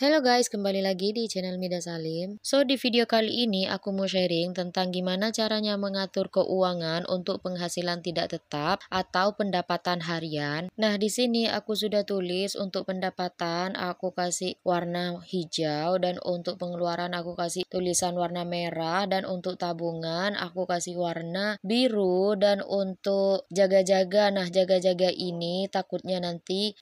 Halo guys, kembali lagi di channel Mida Salim. So, di video kali ini aku mau sharing tentang gimana caranya mengatur keuangan untuk penghasilan tidak tetap atau pendapatan harian. Nah, di sini aku sudah tulis untuk pendapatan aku kasih warna hijau dan untuk pengeluaran aku kasih tulisan warna merah dan untuk tabungan aku kasih warna biru dan untuk jaga-jaga. Nah, jaga-jaga ini takutnya nanti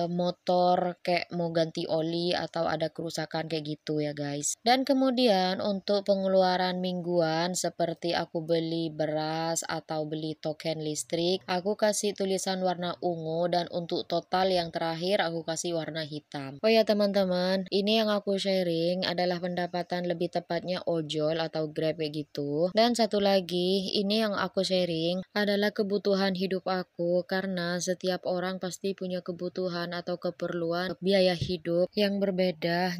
motor kayak mau ganti oli atau ada kerusakan kayak gitu ya guys. Dan kemudian untuk pengeluaran mingguan seperti aku beli beras atau beli token listrik, aku kasih tulisan warna ungu dan untuk total yang terakhir aku kasih warna hitam. Oh ya teman-teman, ini yang aku sharing adalah pendapatan lebih tepatnya ojol atau Grab kayak gitu. Dan satu lagi, ini yang aku sharing adalah kebutuhan hidup aku karena setiap orang pasti punya kebutuhan atau keperluan biaya hidup yang berbeda.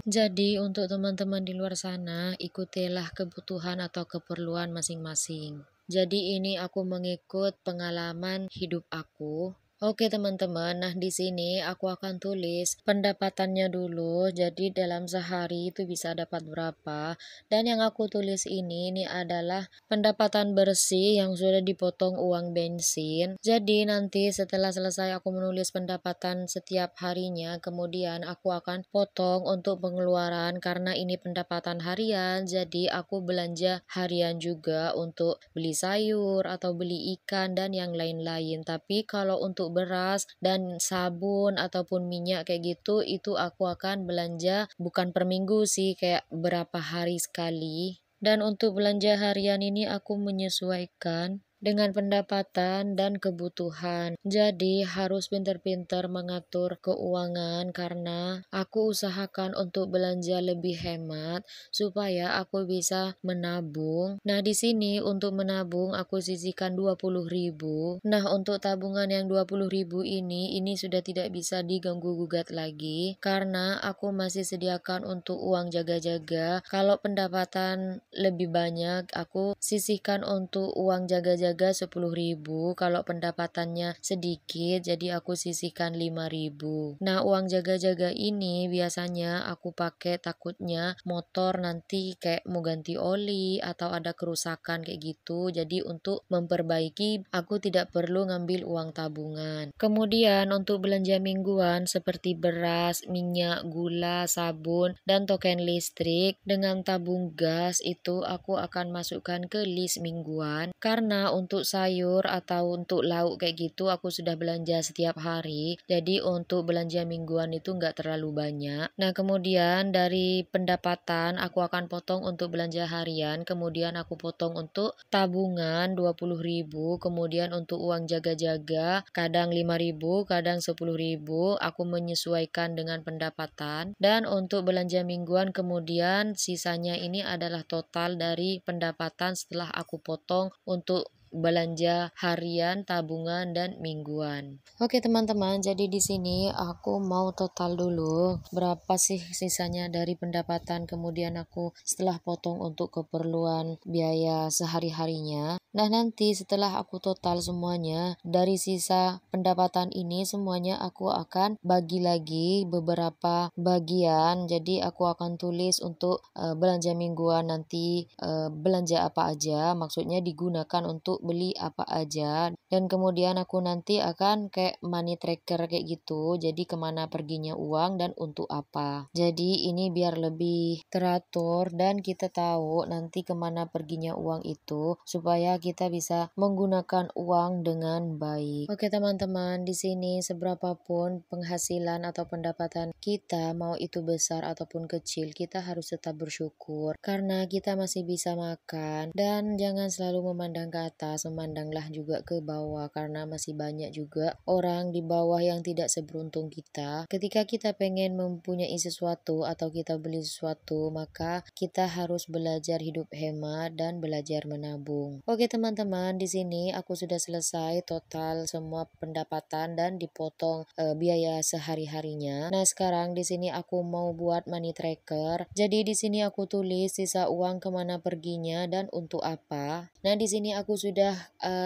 Jadi untuk teman-teman di luar sana, ikutilah kebutuhan atau keperluan masing-masing. Jadi ini aku mengikut pengalaman hidup aku. Oke teman-teman, nah di sini aku akan tulis pendapatannya dulu. Jadi dalam sehari itu bisa dapat berapa. Dan yang aku tulis ini adalah pendapatan bersih yang sudah dipotong uang bensin. Jadi nanti setelah selesai aku menulis pendapatan setiap harinya, kemudian aku akan potong untuk pengeluaran karena ini pendapatan harian. Jadi aku belanja harian juga untuk beli sayur atau beli ikan dan yang lain-lain. Tapi kalau untuk beras dan sabun ataupun minyak kayak gitu, itu aku akan belanja bukan per minggu sih, kayak berapa hari sekali. Dan untuk belanja harian ini aku menyesuaikan dengan pendapatan dan kebutuhan. Jadi harus pintar-pintar mengatur keuangan karena aku usahakan untuk belanja lebih hemat supaya aku bisa menabung. Nah, di sini untuk menabung aku sisihkan 20.000. Nah, untuk tabungan yang 20.000 ini sudah tidak bisa diganggu-gugat lagi karena aku masih sediakan untuk uang jaga-jaga. Kalau pendapatan lebih banyak, aku sisihkan untuk uang jaga-jaga 10.000. Kalau pendapatannya sedikit, jadi aku sisihkan 5.000. Nah, uang jaga-jaga ini biasanya aku pakai takutnya motor nanti kayak mau ganti oli atau ada kerusakan kayak gitu. Jadi untuk memperbaiki, aku tidak perlu ngambil uang tabungan. Kemudian untuk belanja mingguan seperti beras, minyak, gula, sabun, dan token listrik dengan tabung gas itu aku akan masukkan ke list mingguan karena untuk sayur atau untuk lauk kayak gitu aku sudah belanja setiap hari. Jadi untuk belanja mingguan itu nggak terlalu banyak. Nah, kemudian dari pendapatan aku akan potong untuk belanja harian, kemudian aku potong untuk tabungan 20.000, kemudian untuk uang jaga-jaga kadang 5.000, kadang 10.000, aku menyesuaikan dengan pendapatan. Dan untuk belanja mingguan kemudian sisanya ini adalah total dari pendapatan setelah aku potong untuk belanja harian, tabungan, dan mingguan. Oke teman-teman, jadi di sini aku mau total dulu berapa sih sisanya dari pendapatan kemudian aku setelah potong untuk keperluan biaya sehari-harinya. Nah, nanti setelah aku total semuanya dari sisa pendapatan ini semuanya aku akan bagi lagi beberapa bagian. Jadi aku akan tulis untuk belanja mingguan nanti belanja apa aja, maksudnya digunakan untuk beli apa aja. Dan kemudian aku nanti akan kayak money tracker kayak gitu, jadi kemana perginya uang dan untuk apa. Jadi ini biar lebih teratur dan kita tahu nanti kemana perginya uang itu supaya kita bisa menggunakan uang dengan baik. Oke teman-teman, di sini seberapapun penghasilan atau pendapatan kita, mau itu besar ataupun kecil, kita harus tetap bersyukur karena kita masih bisa makan. Dan jangan selalu memandang ke atas, memandanglah juga ke bawah karena masih banyak juga orang di bawah yang tidak seberuntung kita. Ketika kita pengen mempunyai sesuatu atau kita beli sesuatu, maka kita harus belajar hidup hemat dan belajar menabung. Oke teman-teman, di sini aku sudah selesai total semua pendapatan dan dipotong biaya sehari-harinya. Nah, sekarang di sini aku mau buat money tracker. Jadi di sini aku tulis sisa uang kemana perginya dan untuk apa. Nah, di sini aku sudah sudah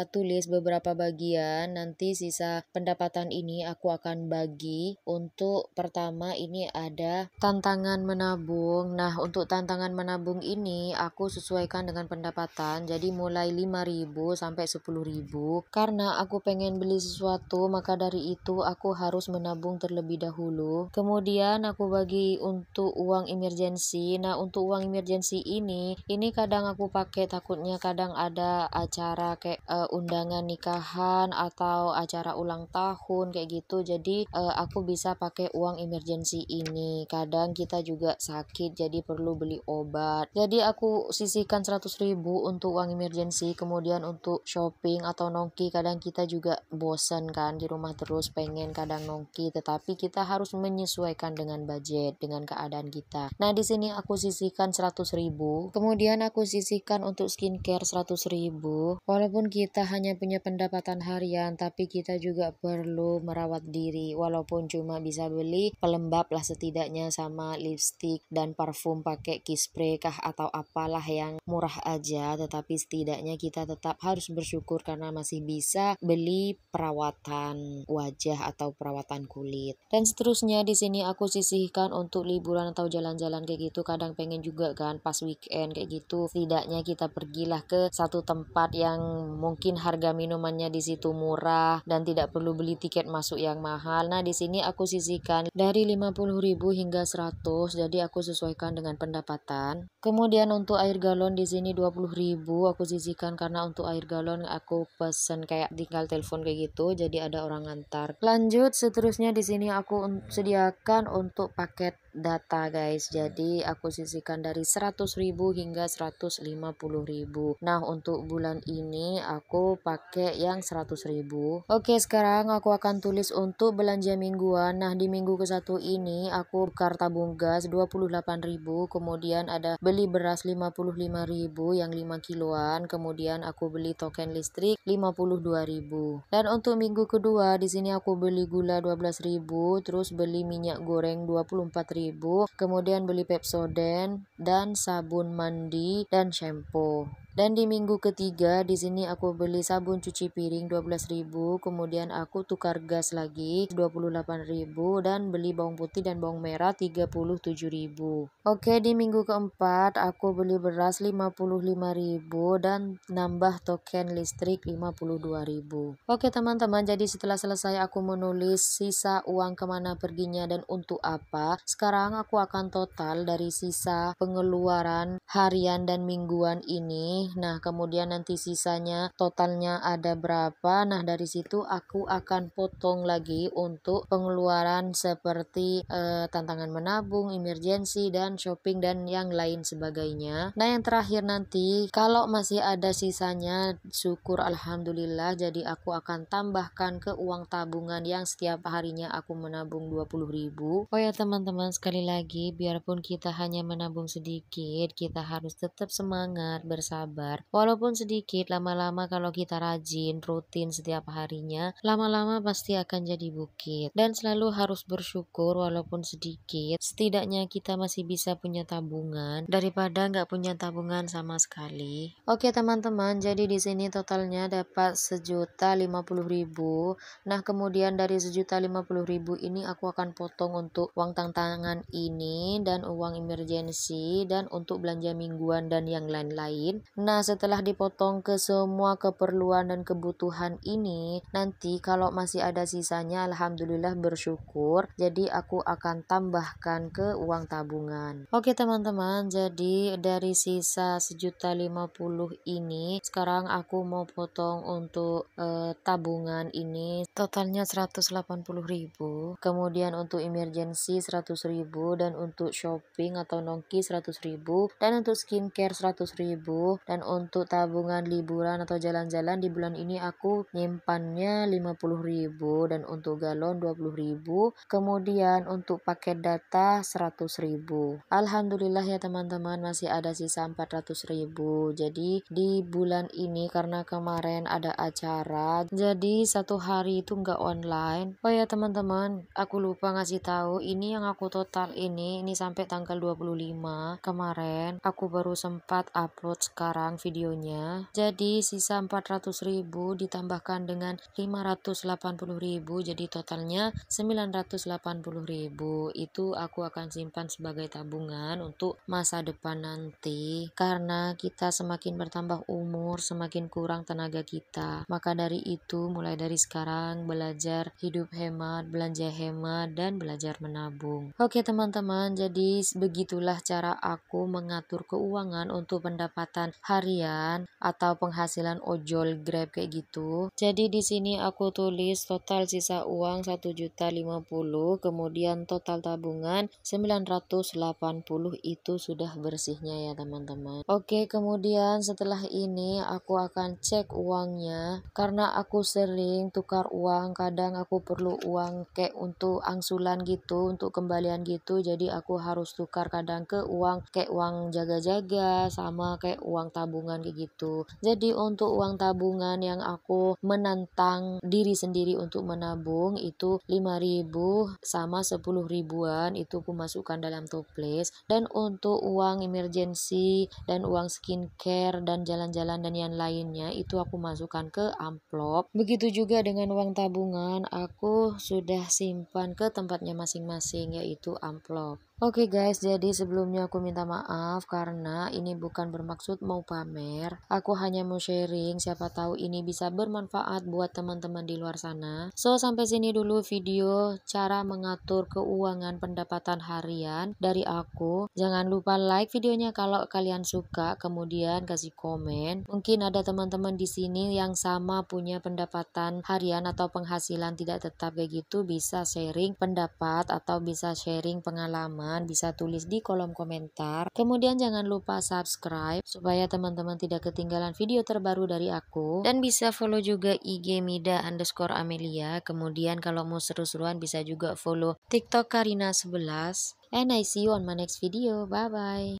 tulis beberapa bagian. Nanti sisa pendapatan ini aku akan bagi. Untuk pertama ini ada tantangan menabung. Nah, untuk tantangan menabung ini aku sesuaikan dengan pendapatan. Jadi mulai 5.000 sampai 10.000. Karena aku pengen beli sesuatu, maka dari itu aku harus menabung terlebih dahulu. Kemudian aku bagi untuk uang emergency. Nah, untuk uang emergency ini kadang aku pakai, takutnya kadang ada acara kayak undangan nikahan atau acara ulang tahun kayak gitu. Jadi aku bisa pakai uang emergency ini. Kadang kita juga sakit jadi perlu beli obat. Jadi aku sisihkan 100.000 untuk uang emergency. Kemudian untuk shopping atau nongki, kadang kita juga bosan kan di rumah terus, pengen kadang nongki, tetapi kita harus menyesuaikan dengan budget, dengan keadaan kita. Nah, di sini aku sisihkan 100.000. Kemudian aku sisihkan untuk skincare 100.000. Walaupun kita hanya punya pendapatan harian, tapi kita juga perlu merawat diri. Walaupun cuma bisa beli pelembab lah setidaknya, sama lipstick dan parfum pakai kiss spray kah atau apalah yang murah aja, tetapi setidaknya kita tetap harus bersyukur karena masih bisa beli perawatan wajah atau perawatan kulit. Dan seterusnya di sini aku sisihkan untuk liburan atau jalan-jalan kayak gitu. Kadang pengen juga kan pas weekend kayak gitu, setidaknya kita pergilah ke satu tempat yang mungkin harga minumannya di situ murah dan tidak perlu beli tiket masuk yang mahal. Nah, di sini aku sisihkan dari 50.000 hingga 100, jadi aku sesuaikan dengan pendapatan. Kemudian untuk air galon di sini 20.000 aku sisihkan karena untuk air galon aku pesen kayak tinggal telepon kayak gitu, jadi ada orang ngantar. Lanjut, seterusnya di sini aku sediakan untuk paket data guys. Jadi aku sisihkan dari 100.000 hingga 150.000. Nah, untuk bulan ini aku pakai yang 100.000. Oke, sekarang aku akan tulis untuk belanja mingguan. Nah, di minggu ke-1 ini aku tukar tabung gas 28.000, kemudian ada beli beras 55.000 yang 5 kiloan, kemudian aku beli token listrik 52.000. Dan untuk minggu kedua di sini aku beli gula 12.000, terus beli minyak goreng 24.000, kemudian beli Pepsodent dan sabun mandi dan shampoo. Dan di minggu ketiga di sini aku beli sabun cuci piring 12.000, kemudian aku tukar gas lagi 28.000 dan beli bawang putih dan bawang merah 37.000. Oke, di minggu keempat aku beli beras 55.000 dan nambah token listrik 52.000. Oke teman-teman, jadi setelah selesai aku menulis sisa uang kemana perginya dan untuk apa, sekarang aku akan total dari sisa pengeluaran harian dan mingguan ini. Nah, kemudian nanti sisanya totalnya ada berapa. Nah, dari situ aku akan potong lagi untuk pengeluaran seperti tantangan menabung, emergency, dan shopping dan yang lain sebagainya. Nah, yang terakhir nanti kalau masih ada sisanya, syukur alhamdulillah, jadi aku akan tambahkan ke uang tabungan yang setiap harinya aku menabung 20.000. Oh ya teman-teman, sekali lagi biarpun kita hanya menabung sedikit, kita harus tetap semangat, bersabar. Walaupun sedikit, lama-lama kalau kita rajin, rutin setiap harinya, lama-lama pasti akan jadi bukit. Dan selalu harus bersyukur walaupun sedikit, setidaknya kita masih bisa punya tabungan daripada nggak punya tabungan sama sekali. Oke teman-teman, jadi di sini totalnya dapat 1.050.000. Nah, kemudian dari 1.050.000 ini aku akan potong untuk uang tantangan ini dan uang emergency dan untuk belanja mingguan dan yang lain-lain. Nah, setelah dipotong ke semua keperluan dan kebutuhan ini, nanti kalau masih ada sisanya, alhamdulillah bersyukur, jadi aku akan tambahkan ke uang tabungan. Oke teman-teman, jadi dari sisa 1.050.000 ini, sekarang aku mau potong untuk tabungan ini, totalnya 180.000, kemudian untuk emergency 100.000, dan untuk shopping atau nongki 100.000, dan untuk skincare 100.000, dan untuk tabungan liburan atau jalan-jalan di bulan ini aku nyimpannya 50.000, dan untuk galon 20.000, kemudian untuk paket data 100.000. Alhamdulillah ya teman-teman, masih ada sisa 400.000. Jadi di bulan ini karena kemarin ada acara, jadi satu hari itu nggak online. Oh ya teman-teman, aku lupa ngasih tahu, ini yang aku total ini sampai tanggal 25 kemarin aku baru sempat upload sekarang sekarang videonya. Jadi sisa 400.000 ditambahkan dengan 580.000, jadi totalnya 980.000. Itu aku akan simpan sebagai tabungan untuk masa depan nanti. Karena kita semakin bertambah umur, semakin kurang tenaga kita. Maka dari itu mulai dari sekarang belajar hidup hemat, belanja hemat, dan belajar menabung. Oke teman-teman, jadi begitulah cara aku mengatur keuangan untuk pendapatan harian atau penghasilan ojol Grab kayak gitu. Jadi di sini aku tulis total sisa uang 1.050.000, kemudian total tabungan 980, itu sudah bersihnya ya teman-teman. Oke, kemudian setelah ini aku akan cek uangnya karena aku sering tukar uang, kadang aku perlu uang kayak untuk angsuran gitu, untuk kembalian gitu, jadi aku harus tukar kadang ke uang kayak uang jaga-jaga sama kayak uang tabungan kayak gitu. Jadi untuk uang tabungan yang aku menantang diri sendiri untuk menabung itu 5.000 sama 10 ribuan, itu aku masukkan dalam toples. Dan untuk uang emergency dan uang skincare dan jalan-jalan dan yang lainnya itu aku masukkan ke amplop. Begitu juga dengan uang tabungan, aku sudah simpan ke tempatnya masing-masing, yaitu amplop. Oke guys, jadi sebelumnya aku minta maaf karena ini bukan bermaksud mau pamer. Aku hanya mau sharing, siapa tahu ini bisa bermanfaat buat teman-teman di luar sana. So, sampai sini dulu video cara mengatur keuangan pendapatan harian dari aku. Jangan lupa like videonya kalau kalian suka, kemudian kasih komen. Mungkin ada teman-teman di sini yang sama punya pendapatan harian atau penghasilan tidak tetap kayak gitu, bisa sharing pendapat atau bisa sharing pengalaman, bisa tulis di kolom komentar. Kemudian jangan lupa subscribe supaya teman-teman tidak ketinggalan video terbaru dari aku, dan bisa follow juga IG Mida_Amelia. Kemudian kalau mau seru-seruan bisa juga follow TikTok Karina11. And I see you on my next video. Bye bye.